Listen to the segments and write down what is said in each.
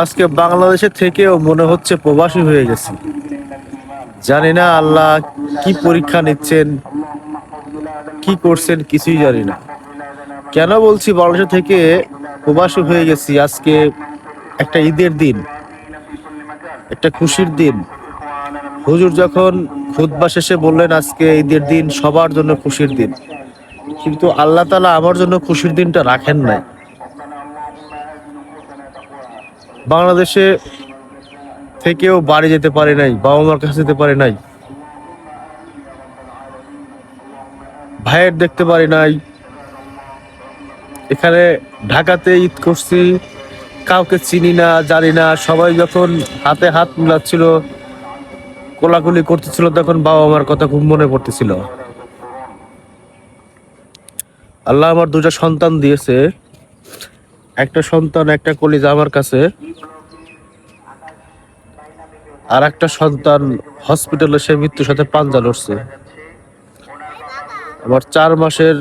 আজকে বাংলাদেশে থেকেও মনে হচ্ছে প্রবাসী হয়ে গেছি। জানি না আল্লাহ কি পরীক্ষা নিচ্ছেন, কি করছেন, কিছুই জানি না। কেন বলছি বাংলাদেশ থেকে প্রবাসী হয়ে গেছি? আজকে একটা ঈদের দিন, একটা খুশির দিন। হুজুর যখন খুতবা শেষে বললেন আজকে ঈদের দিন, সবার জন্য খুশির দিন, কিন্তু আল্লাহ তাআলা আমার জন্য খুশির দিনটা রাখেন নাই। বাংলাদেশে থেকেও বাড়ি যেতে পারি নাই, বাবা মার কাছে যেতে পারি নাই, ভাইয়ের দেখতে পারি নাই। এখানে ঢাকাতে ঈদ করছি, কাউকে চিনি না, জানি না। সবাই যখন হাতে হাত মিলাচ্ছিল, কোলাকুলি করতেছিল, তখন বাবা মার কথা খুব মনে পড়তেছিল। আল্লাহ আমার দুটা সন্তান দিয়েছে, একটা সন্তান একটা কলিজা আমার কাছে, আর একটা সন্তান হসপিটালে সে মৃত্যুর সাথে পাঞ্জা লড়ছে। আমার 4 মাসের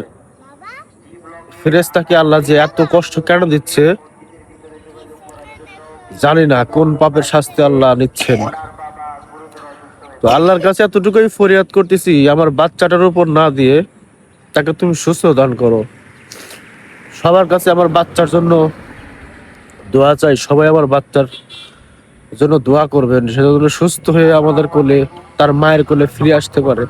ফেরেশতাকে আল্লাহ যে এত কষ্ট কেন দিচ্ছে জানি না, কোন পাপের শাস্তি আল্লাহ নিচ্ছেন। তো আল্লাহর কাছে এতটুকুই ফরিয়াদ করতেছি, আমার বাচ্চাটার উপর না দিয়ে তাকে তুমি সুস্থ দান করো। সবার কাছে আমার বাচ্চার জন্য দোয়া চাই, সবাই আমার বাচ্চার জন্য দোয়া করবেন, সে যেন সুস্থ হয়ে আমাদের কোলে, তার মায়ের কোলে ফিরে আসতে পারে।